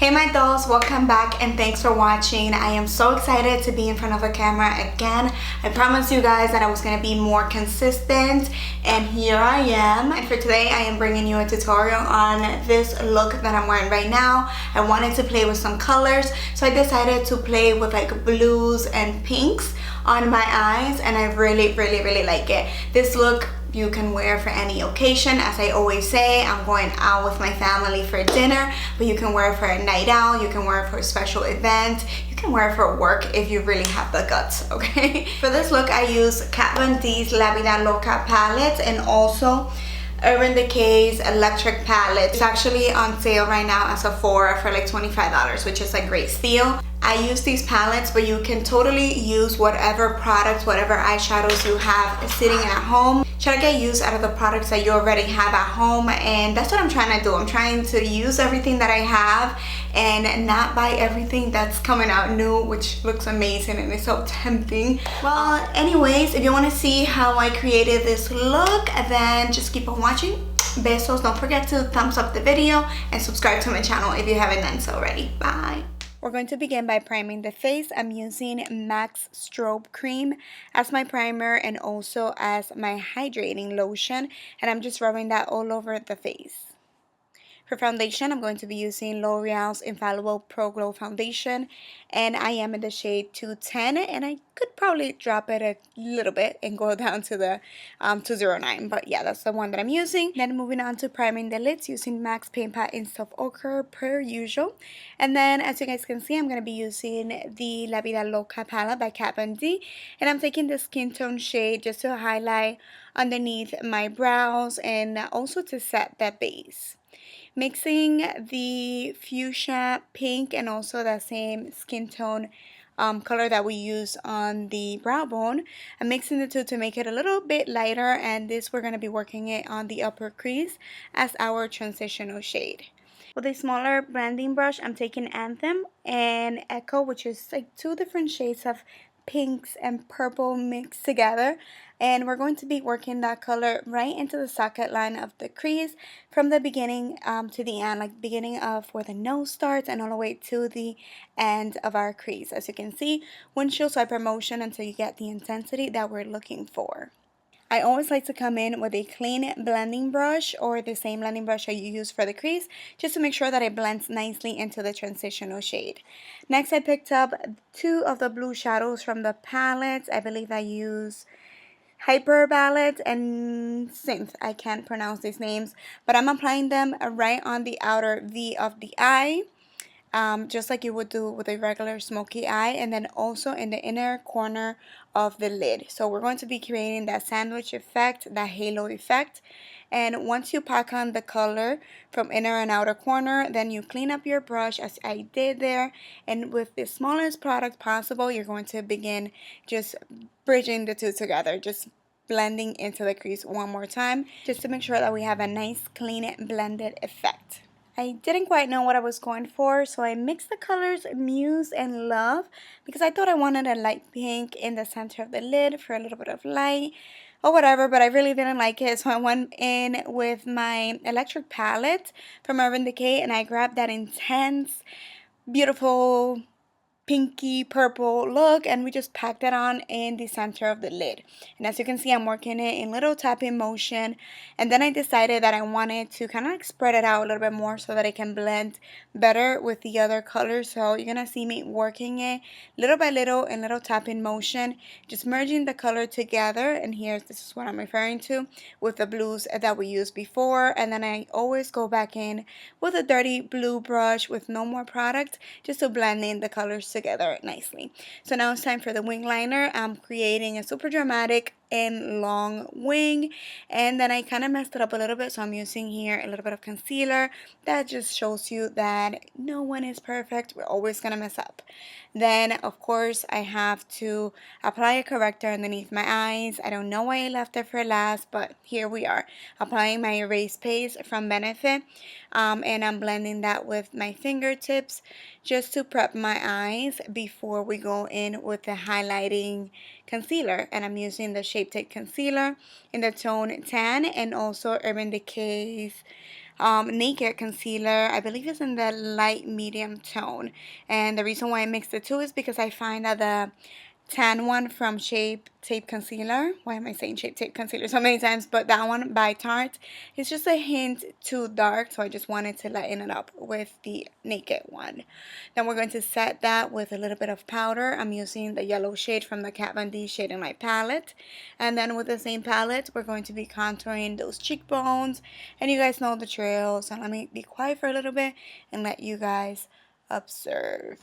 Hey my dolls, welcome back and thanks for watching. I am so excited to be in front of a camera again. I promised you guys that I was going to be more consistent and here I am. And for today I am bringing you a tutorial on this look that I'm wearing right now. I wanted to play with some colors, so I decided to play with like blues and pinks on my eyes, and I really like it. This look you can wear for any occasion. As I always say, I'm going out with my family for dinner, but you can wear it for a night out, you can wear it for a special event, you can wear it for work if you really have the guts, okay? For this look, I use Kat Von D's Vida Loca palette and also Urban Decay's electric palette. It's actually on sale right now at Sephora for like $25, which is a great steal. I use these palettes, but you can totally use whatever products, whatever eyeshadows you have sitting at home. Try to get use out of the products that you already have at home, and that's what I'm trying to do. I'm trying to use everything that I have and not buy everything that's coming out new, which looks amazing and it's so tempting. Well, anyways, if you want to see how I created this look, then just keep on watching. Besos. Don't forget to thumbs up the video and subscribe to my channel if you haven't done so already. Bye. We're going to begin by priming the face. I'm using MAC's Strobe Cream as my primer and also as my hydrating lotion, and I'm just rubbing that all over the face. For foundation, I'm going to be using L'Oreal's Infallible Pro Glow Foundation, and I am in the shade 210, and I could probably drop it a little bit and go down to the 209, but yeah, that's the one that I'm using. Then moving on to priming the lids using MAC's Paint Pot in Soft Ochre per usual. And then as you guys can see, I'm going to be using the La Vida Loca palette by Kat Von D, and I'm taking the skin tone shade just to highlight underneath my brows and also to set that base. Mixing the fuchsia pink and also the same skin tone color that we use on the brow bone. I'm mixing the two to make it a little bit lighter, and this we're going to be working it on the upper crease as our transitional shade. With a smaller blending brush, I'm taking Anthem and Echo, which is like two different shades of pinks and purple mixed together, and we're going to be working that color right into the socket line of the crease from the beginning to the end, like beginning of where the nose starts and all the way to the end of our crease. As you can see, windshield swiper motion until you get the intensity that we're looking for. I always like to come in with a clean blending brush or the same blending brush that you use for the crease, just to make sure that it blends nicely into the transitional shade. Next, I picked up two of the blue shadows from the palette. I believe I use Hyper Ballet and Synth. I can't pronounce these names, but I'm applying them right on the outer V of the eye. Just like you would do with a regular smoky eye, and then also in the inner corner of the lid. So we're going to be creating that sandwich effect, that halo effect. And once you pack on the color from inner and outer corner, then you clean up your brush as I did there, and with the smallest product possible, you're going to begin just bridging the two together, just blending into the crease one more time, just to make sure that we have a nice clean blended effect. I didn't quite know what I was going for, so I mixed the colors Muse and Love because I thought I wanted a light pink in the center of the lid for a little bit of light or whatever, but I really didn't like it, so I went in with my electric palette from Urban Decay and I grabbed that intense, beautiful, pinky purple look, and we just packed it on in the center of the lid. And as you can see, I'm working it in little tapping motion, and then I decided that I wanted to kind of like spread it out a little bit more so that it can blend better with the other colors. So you're gonna see me working it little by little in little tapping motion, just merging the color together. And here, this is what I'm referring to with the blues that we used before, and then I always go back in with a dirty blue brush with no more product just to blend in the colors together nicely. So now it's time for the wing liner. I'm creating a super dramatic and long wing, and then I kind of messed it up a little bit, so I'm using here a little bit of concealer. That just shows you that no one is perfect. We're always gonna mess up. Then of course I have to apply a corrector underneath my eyes. I don't know why I left it for last, but here we are, applying my erase paste from Benefit, and I'm blending that with my fingertips just to prep my eyes before we go in with the highlighting concealer. And I'm using the Shape Tape concealer in the tone Tan and also Urban Decay's Naked concealer. I believe it's in the light medium tone. And the reason why I mixed the two is because I find that the tan one from Shape Tape Concealer. Why am I saying Shape Tape Concealer so many times? But that one by Tarte is just a hint too dark, so I just wanted to lighten it up with the Naked one. Then we're going to set that with a little bit of powder. I'm using the yellow shade from the Kat Von D Shade and Light palette. And then with the same palette, we're going to be contouring those cheekbones. And you guys know the drill, so let me be quiet for a little bit and let you guys observe.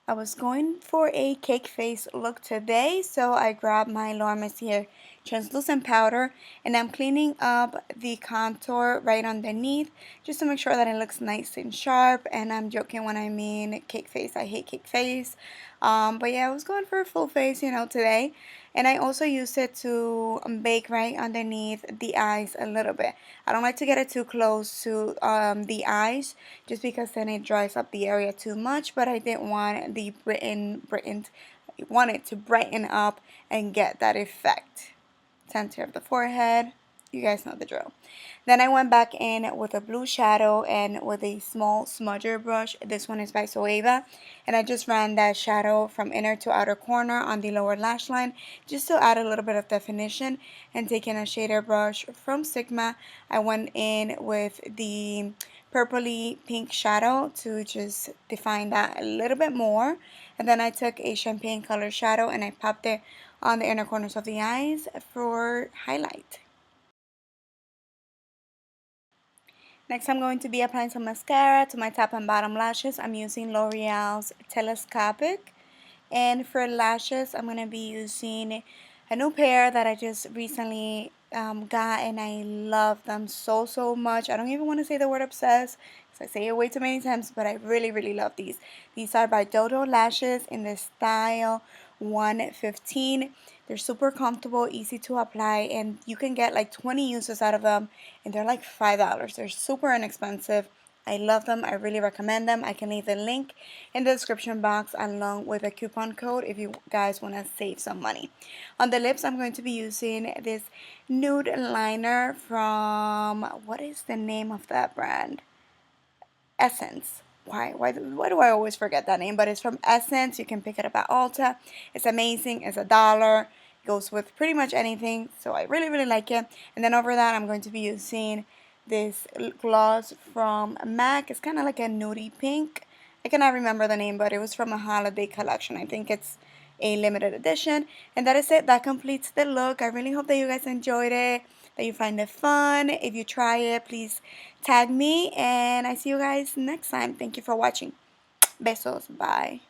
I was going for a cake face look today, so I grabbed my Laura Mercier translucent powder and I'm cleaning up the contour right underneath just to make sure that it looks nice and sharp. And I'm joking when I mean cake face. I hate cake face. But yeah, I was going for a full face, you know, today. And I also used it to bake right underneath the eyes a little bit. I don't like to get it too close to the eyes just because then it dries up the area too much. But I didn't want the wanted to brighten up and get that effect. Center of the forehead. You guys know the drill. Then I went back in with a blue shadow and with a small smudger brush. This one is by Zoeva. And I just ran that shadow from inner to outer corner on the lower lash line just to add a little bit of definition. And taking a shader brush from Sigma, I went in with the purpley pink shadow to just define that a little bit more. And then I took a champagne color shadow and I popped it on the inner corners of the eyes for highlight. Next, I'm going to be applying some mascara to my top and bottom lashes. I'm using L'Oreal's Telescopic. And for lashes, I'm going to be using a new pair that I just recently got, and I love them so much. I don't even want to say the word obsessed because I say it way too many times, but I really love these. These are by Dodo Lashes in the style 115. They're super comfortable, easy to apply, and you can get like 20 uses out of them, and they're like $5. They're super inexpensive. I love them. I really recommend them. I can leave the link in the description box along with a coupon code if you guys want to save some money. On the lips, I'm going to be using this nude liner from, what is the name of that brand? Essence. Why do I always forget that name? But it's from Essence. You can pick it up at Ulta. It's amazing. It's $1. It goes with pretty much anything. So I really like it. And then over that, I'm going to be using this gloss from MAC. It's kind of like a nudie pink. I cannot remember the name, but it was from a holiday collection. I think it's a limited edition. And that is it. That completes the look. I really hope that you guys enjoyed it, that you find it fun. If you try it, please tag me. And I see you guys next time. Thank you for watching. Besos. Bye.